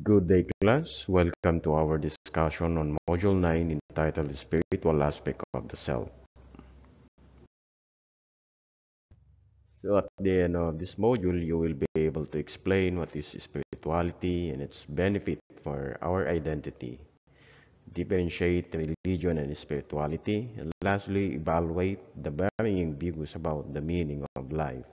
Good day, class. Welcome to our discussion on Module 9 entitled Spiritual Aspect of the Self. So at the end of this module, you will be able to explain what is spirituality and its benefit for our identity, differentiate religion and spirituality, and lastly, evaluate the varying views about the meaning of life.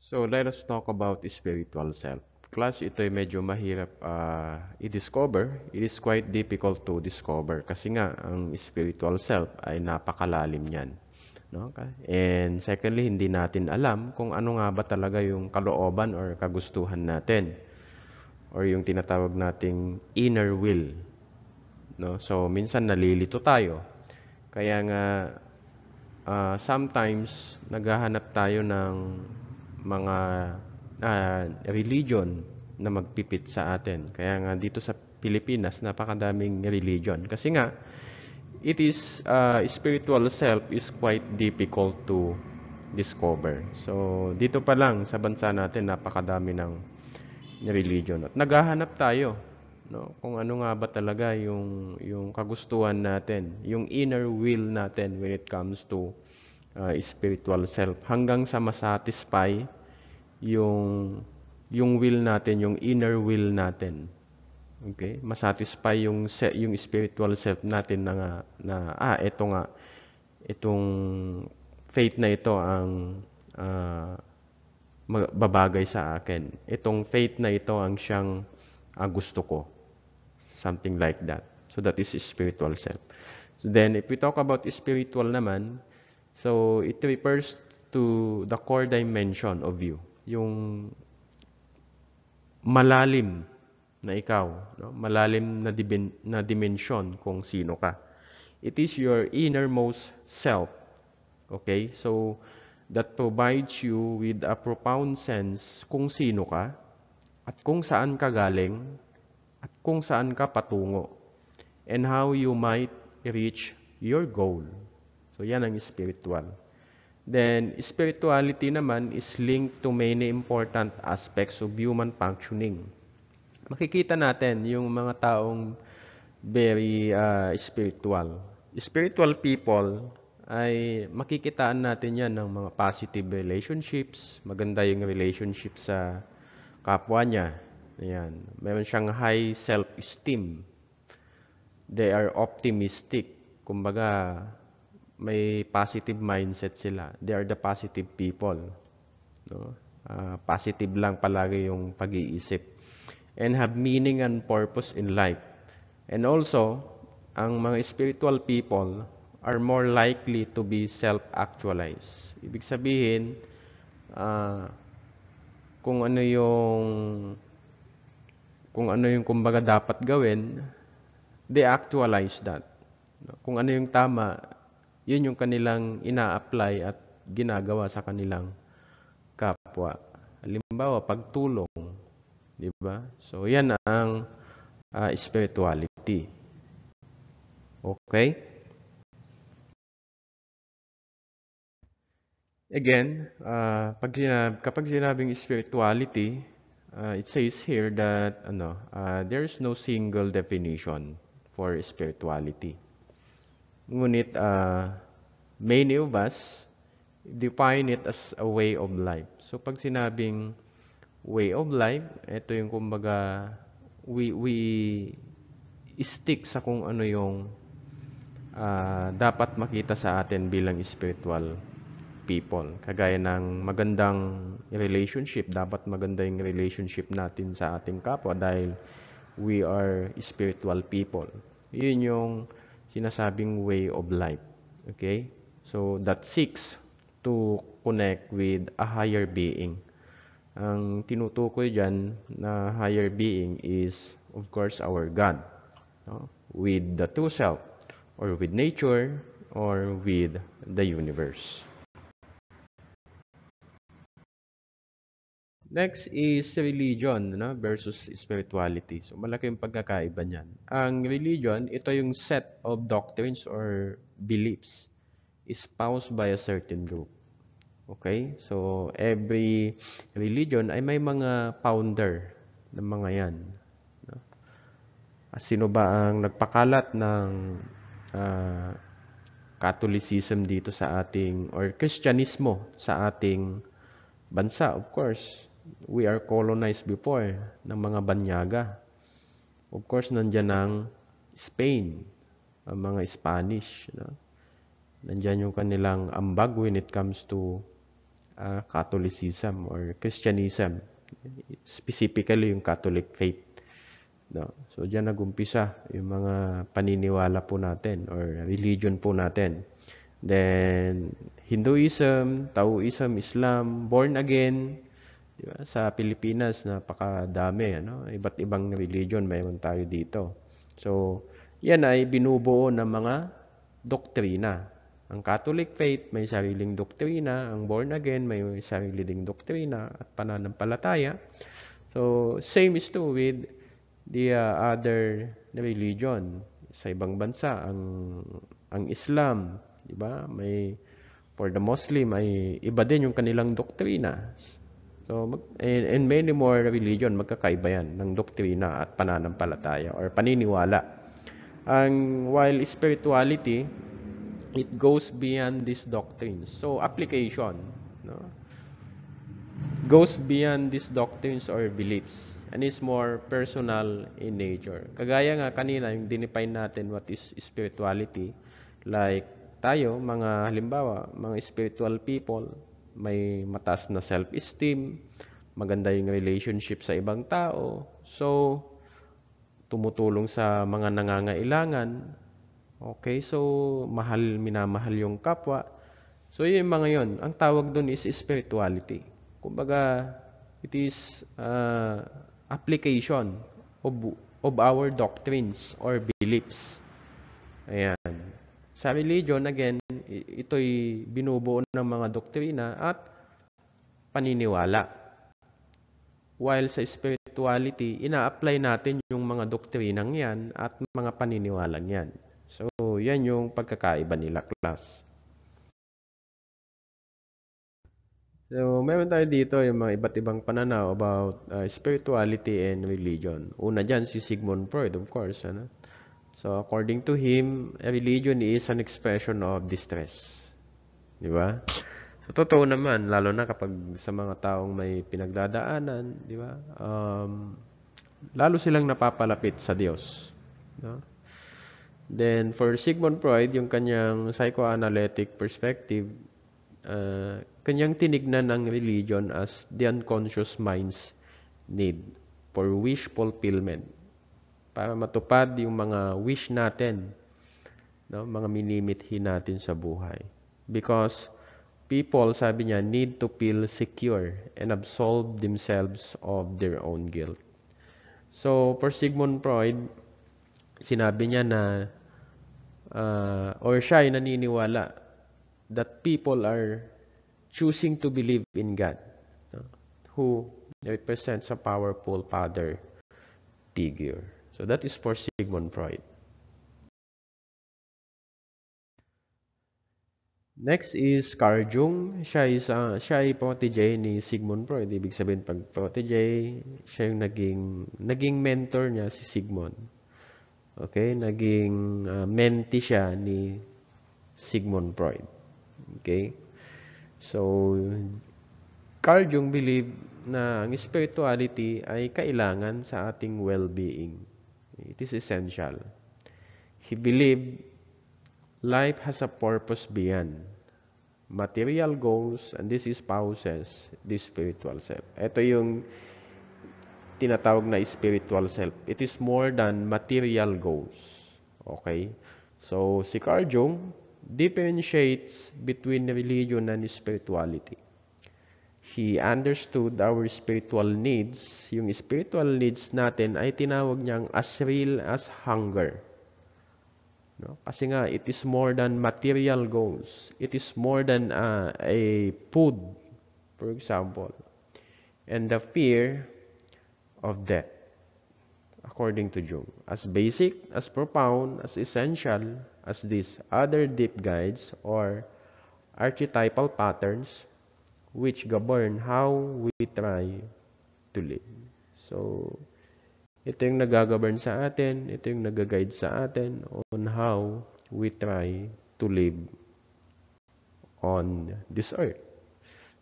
So let us talk about spiritual self. Class, ito ay medyo mahirap i-discover. It is quite difficult to discover kasi nga ang spiritual self ay napakalalim niyan. No? And secondly, hindi natin alam kung ano nga ba talaga yung kalooban or kagustuhan natin or yung tinatawag nating inner will. No? So minsan nalilito tayo. Kaya nga sometimes naghahanap tayo ng mga religion na magpipit sa atin. Kaya nga dito sa Pilipinas, napakadaming religion. Kasi nga, it is, spiritual self is quite difficult to discover. So, dito pa lang sa bansa natin, napakadami ng religion. At naghahanap tayo, no? Kung ano nga ba talaga yung kagustuhan natin, yung inner will natin when it comes to spiritual self. Hanggang sa masatisfy yung will natin, yung inner will natin. Okay? Masatisfy yung spiritual self natin ito nga, itong faith na ito ang babagay sa akin. Itong faith na ito ang siyang gusto ko. Something like that. So that is spiritual self. So then, if we talk about spiritual naman, so it refers to the core dimension of you. Yung malalim na ikaw, no? Malalim na dimension kung sino ka. It is your innermost self. Okay? So, that provides you with a profound sense kung sino ka, at kung saan ka galing, at kung saan ka patungo, and how you might reach your goal. So, yan ang spiritual. Then, spirituality naman is linked to many important aspects of human functioning. Makikita natin yung mga taong very spiritual. Spiritual people ay makikitaan natin yan ng mga positive relationships, maganda yung relationship sa kapwa niya. Ayan. Meron siyang high self-esteem. They are optimistic. Kumbaga, may positive mindset sila. They are the positive people. No? Positive lang palagi yung pag-iisip. And have meaning and purpose in life. And also, ang mga spiritual people are more likely to be self-actualized. Ibig sabihin, kung ano yung kumbaga dapat gawin, they actualize that. Kung ano yung tama, yun yung kanilang ina-apply at ginagawa sa kanilang kapwa. Halimbawa, pagtulong, di ba? So, yan ang spirituality. Okay? Again, kapag sinabing spirituality, it says here that there is no single definition for spirituality. Ngunit, many of us define it as a way of life. So, pag sinabing way of life, ito yung kumbaga, we stick sa kung ano yung dapat makita sa atin bilang spiritual people. Kagaya ng magandang relationship, dapat maganda yung relationship natin sa ating kapwa dahil we are spiritual people. Yun yung sinasabing way of life. Okay? So, that seeks to connect with a higher being. Ang tinutukoy dyan na higher being is, of course, our God. No? With the true self, or with nature, or with the universe. Next is religion versus spirituality. So, malaki yung pagkakaiba niyan. Ang religion, ito yung set of doctrines or beliefs espoused by a certain group. Okay? So, every religion ay may mga founder ng mga yan. No? Sino ba ang nagpakalat ng ah, Catholicism dito sa ating, or Kristyanismo sa ating bansa? Of course, we are colonized before ng mga Banyaga. Of course, nandiyan ang Spain, ang mga Spanish. No? Nandiyan yung kanilang ambag when it comes to Catholicism or Christianism. Specifically, yung Catholic faith. No? So, diyan nag-umpisa yung mga paniniwala po natin or religion po natin. Then, Hinduism, Taoism, Islam, born again. Diba? Sa Pilipinas, napakadami. Ano? Iba't ibang religion mayroon tayo dito. So, yan ay binubuo ng mga doktrina. Ang Catholic faith may sariling doktrina, ang born again may sarili ding doktrina at pananampalataya. So, same is true with the other religion. Sa ibang bansa, ang Islam, di ba? May for the Muslim ay iba din yung kanilang doktrina. So, and many more religion, magkakaiba yan ng doktrina at pananampalataya or paniniwala. While spirituality, it goes beyond these doctrines. So, application, no? Goes beyond these doctrines or beliefs and is more personal in nature. Kagaya nga kanina, yung dinefine natin what is spirituality. Like tayo, mga halimbawa, mga spiritual people, may mataas na self-esteem, maganda yung relationship sa ibang tao. So, tumutulong sa mga nangangailangan. Okay, so minamahal yung kapwa. So, yung mga yon, ang tawag doon is spirituality. Kumbaga, it is application of our doctrines or beliefs. Ayan. Sa religion, again, ito'y binubuo ng mga doktrina at paniniwala. While sa spirituality, ina-apply natin yung mga doktrinang yan at mga paniniwalang yan. So, yan yung pagkakaiba nila, class. So, meron tayo dito yung mga iba't ibang pananaw about spirituality and religion. Una dyan, si Sigmund Freud, of course. Ano? So, according to him, a religion is an expression of distress. Di ba? So, totoo naman, lalo na kapag sa mga taong may pinagdadaanan, di ba? Lalo silang napapalapit sa Diyos. No? Then, for Sigmund Freud, yung kanyang psychoanalytic perspective, kanyang tinignan ang religion as the unconscious mind's need for wish fulfillment. Para matupad yung mga wish natin, no? Mga minimithi natin sa buhay. Because people, sabi niya, need to feel secure and absolve themselves of their own guilt. So, for Sigmund Freud, sinabi niya na, or siya ay naniniwala that people are choosing to believe in God, no? Who represents a powerful father figure. So that is for Sigmund Freud. Next is Carl Jung. Siya ay protege ni Sigmund Freud. Ibig sabihin, pag protege, siya yung naging mentor niya, si Sigmund. Okay? Naging mentee siya ni Sigmund Freud. Okay? So, Carl Jung believed na ang spirituality ay kailangan sa ating well-being. It is essential. He believed life has a purpose beyond material goals, and this espouses the spiritual self. Ito yung tinatawag na spiritual self. It is more than material goals. Okay? So, si Carl Jung differentiates between religion and spirituality. He understood our spiritual needs. Yung spiritual needs natin ay tinawag niyang as real as hunger. No? Kasi nga, it is more than material goals. It is more than a food, for example. And the fear of death, according to Jung. As basic, as profound, as essential as these other deep guides or archetypal patterns, which govern how we try to live. So, ito yung nag-govern sa atin, ito yung nag-guide sa atin on how we try to live on this earth.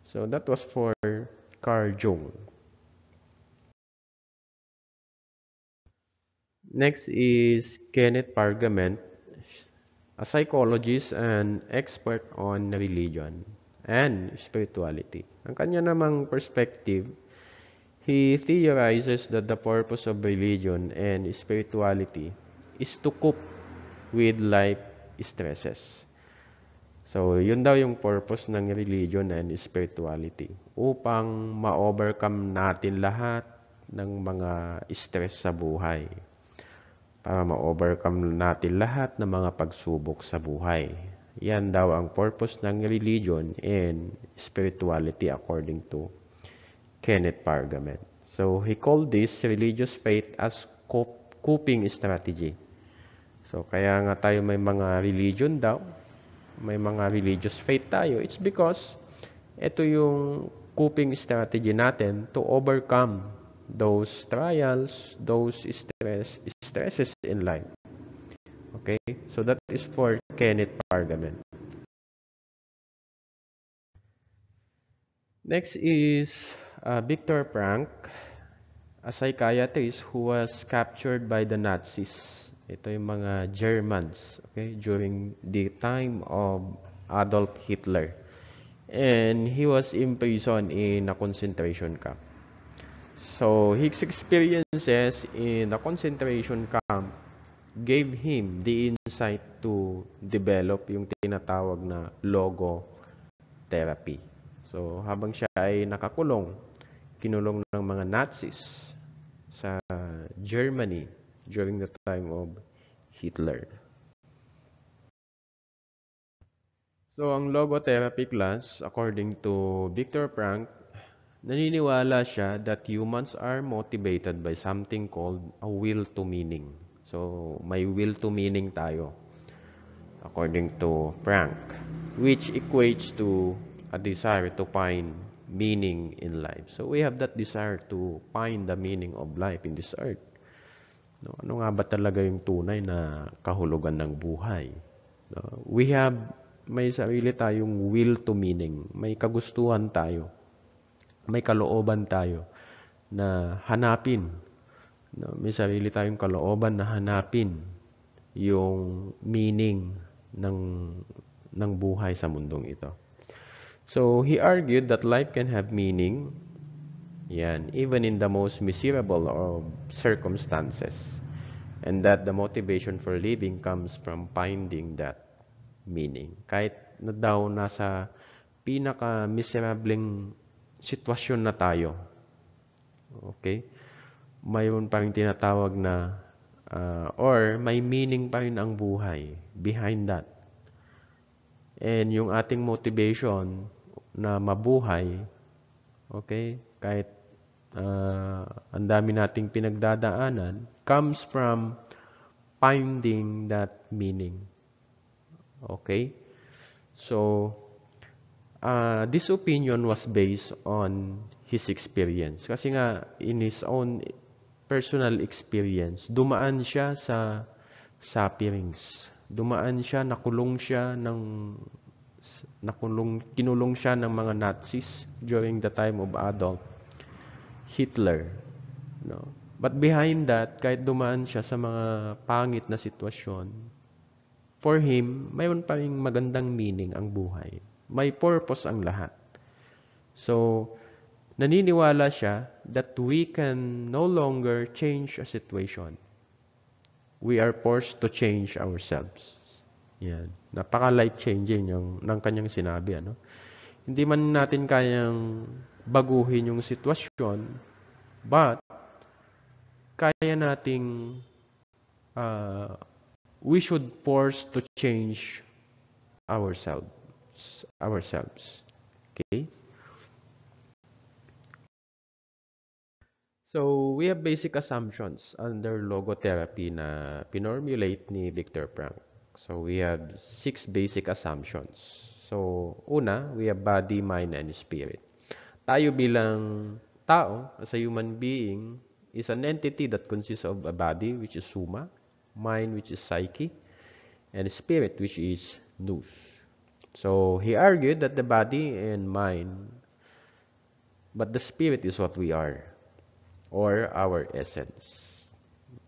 So, that was for Carl Jung. Next is Kenneth Pargament, a psychologist and expert on religion and spirituality. Ang kanya namang perspective, he theorizes that the purpose of religion and spirituality is to cope with life stresses. So, yun daw yung purpose ng religion and spirituality, upang ma-overcome natin lahat ng mga stress sa buhay, para ma-overcome natin lahat ng mga pagsubok sa buhay. Yan daw ang purpose ng religion and spirituality according to Kenneth Pargament. So, he called this religious faith as coping strategy. So, kaya nga tayo may mga religion daw, may mga religious faith tayo. It's because ito yung coping strategy natin to overcome those trials, those stresses in life. Okay? So, that is for Kenneth Pargament. Next is Viktor Frankl, a psychiatrist who was captured by the Nazis. Ito yung mga Germans, okay, during the time of Adolf Hitler. And he was imprisoned in a concentration camp. So, his experiences in the concentration camp gave him the insight to develop yung tinatawag na logo therapy. So, habang siya ay nakakulong, kinulong ng mga Nazis sa Germany during the time of Hitler. So, ang logotherapy class, according to Viktor Frankl, naniniwala siya that humans are motivated by something called a will to meaning. So, may will to meaning tayo, according to Frankl, which equates to a desire to find meaning in life. So, we have that desire to find the meaning of life in this earth. No, ano nga ba talaga yung tunay na kahulugan ng buhay? No, may sarili tayong will to meaning. May kagustuhan tayo. May kalooban tayo na hanapin. No, may sarili tayong kalooban na hanapin yung meaning ng buhay sa mundong ito. So, he argued that life can have meaning, yan, even in the most miserable of circumstances. And that the motivation for living comes from finding that meaning. Kahit na daw nasa pinaka-miserableng sitwasyon na tayo, okay, mayroon pa rin tinatawag na, or may meaning pa rin ang buhay behind that. And yung ating motivation na mabuhay, okay, kahit ang dami nating pinagdadaanan, comes from finding that meaning. Okay? So, this opinion was based on his experience. Kasi nga, in his own personal experience, dumaan siya sa sufferings. Dumaan siya, kinulong siya ng mga Nazis during the time of Adolf Hitler. No? But behind that, kahit dumaan siya sa mga pangit na sitwasyon, for him, mayroon pa ring magandang meaning ang buhay. May purpose ang lahat. So, naniniwala siya that we can no longer change a situation. We are forced to change ourselves. Yan. Napaka-life-changing ng kanyang sinabi. Ano? Hindi man natin kayang baguhin yung sitwasyon, but kaya nating we should force to change ourselves. Okay? So, we have basic assumptions under logotherapy na pinormulate ni Viktor Frankl. So, we have 6 basic assumptions. So, una, we have body, mind, and spirit. Tayo bilang tao, as a human being, is an entity that consists of a body, which is soma, mind, which is psyche, and spirit, which is nous. So, he argued that the body and mind, but the spirit is what we are, or our essence.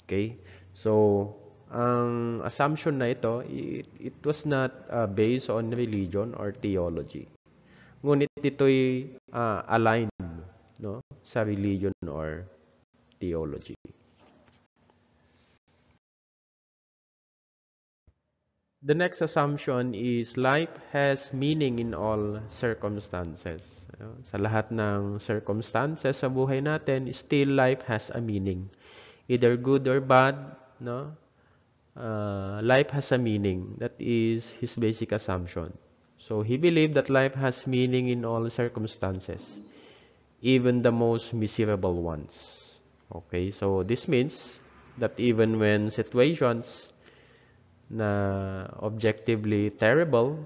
Okay? So, ang assumption na ito, it was not based on religion or theology. Ngunit ito'y aligned, no, sa religion or theology. The next assumption is life has meaning in all circumstances. Sa lahat ng circumstances sa buhay natin, still life has a meaning. Either good or bad, no? Life has a meaning. That is his basic assumption. So he believed that life has meaning in all circumstances, even the most miserable ones. Okay, so this means that even when situations na objectively terrible,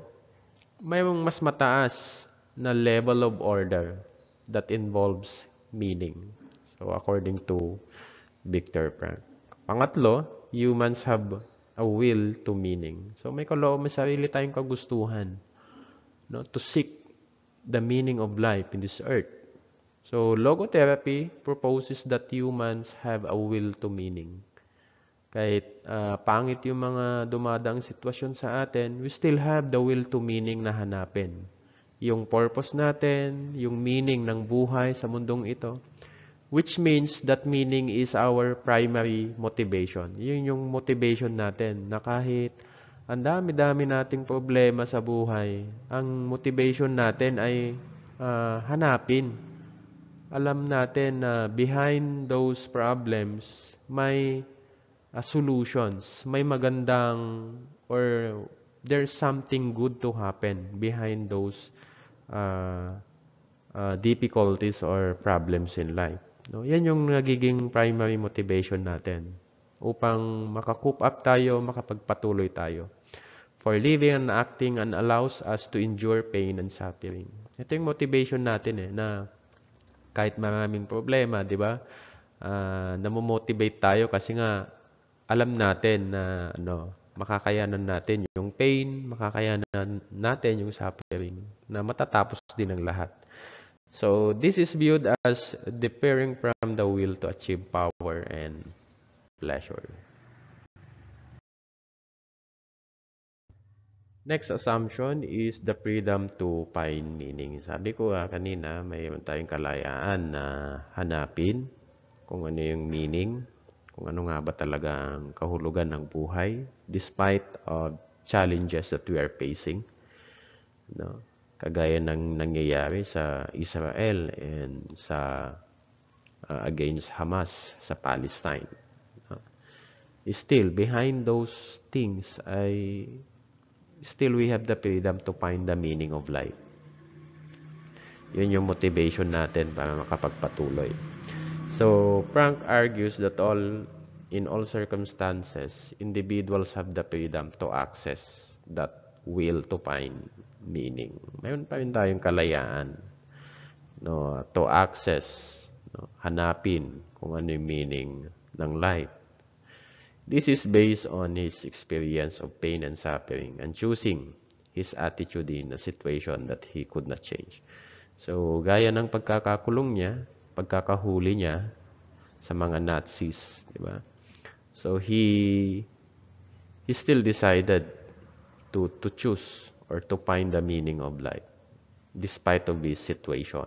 mayroong mas mataas na level of order that involves meaning. So according to Viktor Frankl. Pangatlo, humans have a will to meaning. So may sarili tayong kagustuhan, no, to seek the meaning of life in this earth. So logotherapy proposes that humans have a will to meaning. Kahit pangit yung mga dumadaang sitwasyon sa atin, we still have the will to meaning na hanapin. Yung purpose natin, yung meaning ng buhay sa mundong ito, which means that meaning is our primary motivation. Yun yung motivation natin na kahit ang dami-dami nating problema sa buhay, ang motivation natin ay hanapin. Alam natin na behind those problems, may solutions, may magandang or there's something good to happen behind those difficulties or problems in life. No? Yan yung nagiging primary motivation natin upang makakoop up tayo, makapagpatuloy tayo. For living and acting and allows us to endure pain and suffering. Ito yung motivation natin na kahit maraming problema, di ba? Namomotivate tayo kasi nga alam natin na makakayanan natin yung pain, makakayanan natin yung suffering, na matatapos din ang lahat. So, this is viewed as differing from the will to achieve power and pleasure. Next assumption is the freedom to find meaning. Sabi ko kanina, mayroon tayong kalayaan na hanapin kung ano yung meaning, kung ano nga ba talaga ang kahulugan ng buhay despite of challenges that we are facing. No? Kagaya ng nangyayari sa Israel and sa against Hamas sa Palestine. Still, behind those things, still we have the freedom to find the meaning of life. Yun yung motivation natin para makapagpatuloy. So, Frank argues that in all circumstances, individuals have the freedom to access that will to find meaning. Mayroon pa rin tayong kalayaan, to access, hanapin kung ano yung meaning ng life. This is based on his experience of pain and suffering and choosing his attitude in a situation that he could not change. So, gaya ng pagkakakulong niya, pagkakahuli niya sa mga Nazis, di ba? So he still decided to choose or to find the meaning of life despite of his situation.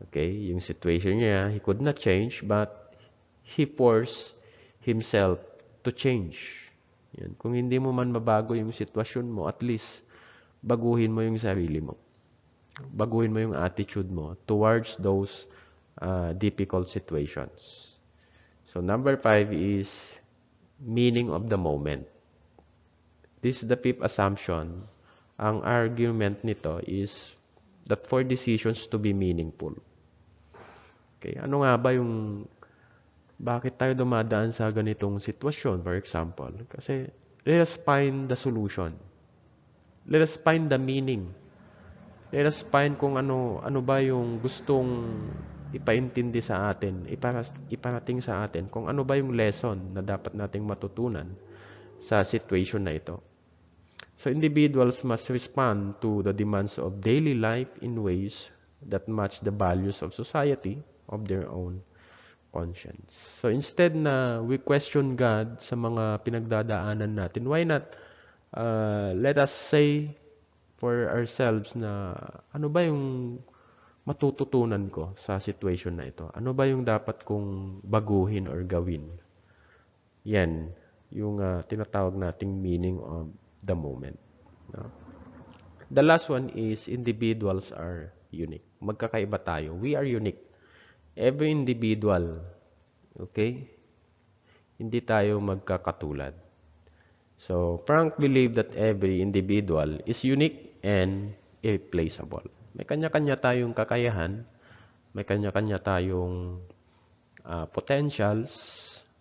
Okay, yung situation niya, he could not change, but he forced himself to change. Yan. Kung hindi mo man mabago yung sitwasyon mo, at least baguhin mo yung sarili mo. Baguhin mo yung attitude mo towards those difficult situations. So number 5 is meaning of the moment. This is the fifth assumption. Ang argument nito is that for decisions to be meaningful. Okay, ano nga ba yung bakit tayo dumadaan sa ganitong sitwasyon, for example? Kasi let us find the solution. Let us find the meaning. Let us find kung ano ba yung gustong ipaintindi sa atin, iparating sa atin, kung ano ba yung lesson na dapat nating matutunan sa situation na ito. So individuals must respond to the demands of daily life in ways that match the values of society, of their own conscience. So instead na we question God sa mga pinagdadaanan natin, why not let us say for ourselves na ano ba yung matututunan ko sa situation na ito? Ano ba yung dapat kong baguhin or gawin? Yan, yung tinatawag nating meaning of the moment. No? The last one is individuals are unique. Magkakaiba tayo. We are unique. Every individual, okay? Hindi tayo magkakatulad. So, Frank believed that every individual is unique and irreplaceable. May kanya-kanya tayong kakayahan, may kanya-kanya tayong potentials,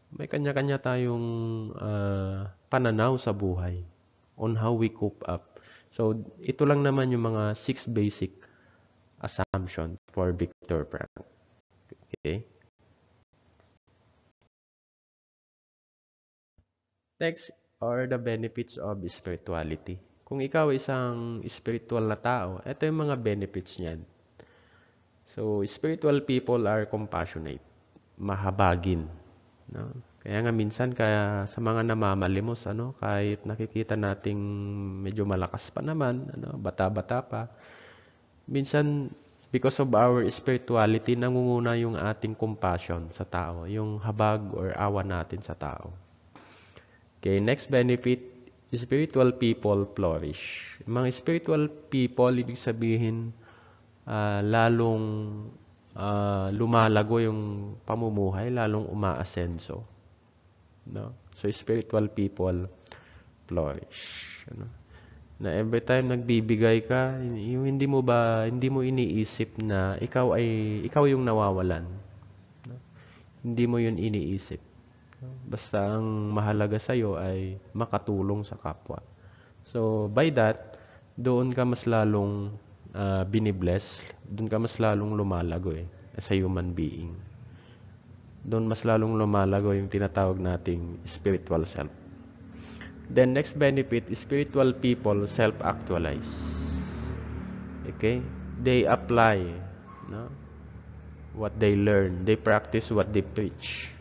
may kanya-kanya tayong pananaw sa buhay on how we cope up. So, ito lang naman yung mga 6 basic assumption for Viktor Frank. Okay? Next are the benefits of spirituality. Kung ikaw isang spiritual na tao, ito yung mga benefits niyan. So, spiritual people are compassionate, mahabagin. No? Kaya nga minsan kaya sa mga namamalimos, kahit nakikita nating medyo malakas pa naman, bata-bata pa, minsan because of our spirituality, nangunguna yung ating compassion sa tao, yung habag or awa natin sa tao. Okay, next benefit, spiritual people flourish. Mga spiritual people, ibig sabihin, lalong lumalago yung pamumuhay, lalong umaasenso. No? So, spiritual people flourish. Na every time nagbibigay ka, yung hindi mo iniisip na ikaw yung nawawalan. No? Hindi mo yun iniisip. Basta ang mahalaga sa iyo ay makatulong sa kapwa. So, by that, doon ka mas lalong binibless, doon ka mas lalong lumalago as a human being. Doon mas lalong lumalago yung tinatawag nating spiritual self. Then, next benefit, spiritual people self-actualize. Okay? They apply what they learn. They practice what they preach.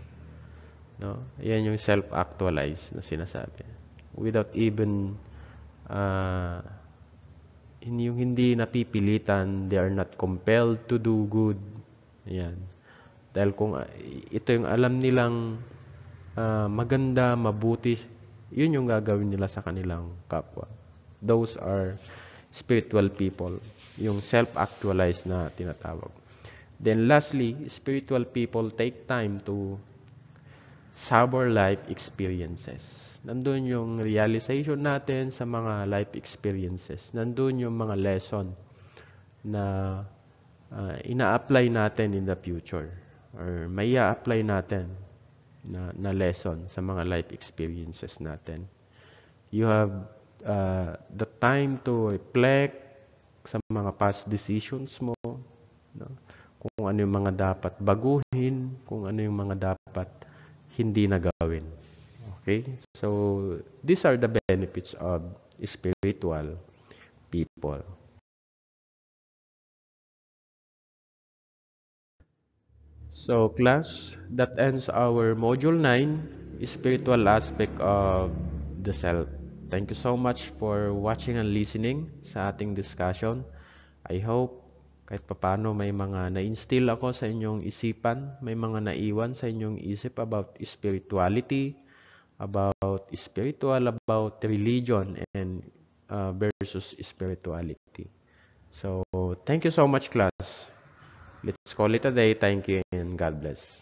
No? Yan yung self-actualize na sinasabi. Without even yung hindi napipilitan, they are not compelled to do good. Yan. Dahil kung ito yung alam nilang maganda, mabuti, yun yung gagawin nila sa kanilang kapwa. Those are spiritual people. Yung self-actualize na tinatawag. Then lastly, spiritual people take time to savor life experiences. Nandun yung realization natin sa mga life experiences. Nandun yung mga lesson na ina-apply natin in the future or may i-apply natin na lesson sa mga life experiences natin. You have the time to reflect sa mga past decisions mo, kung ano yung mga dapat baguhin, kung ano yung mga dapat hindi na gawin. Okay? So, these are the benefits of spiritual people. So, class, that ends our Module 9, Spiritual Aspect of the Self. Thank you so much for watching and listening sa ating discussion. I hope kahit papano may mga na-instill ako sa inyong isipan, may mga naiwan sa inyong isip about spirituality, about spiritual, about religion, and versus spirituality. So, thank you so much, class. Let's call it a day. Thank you and God bless.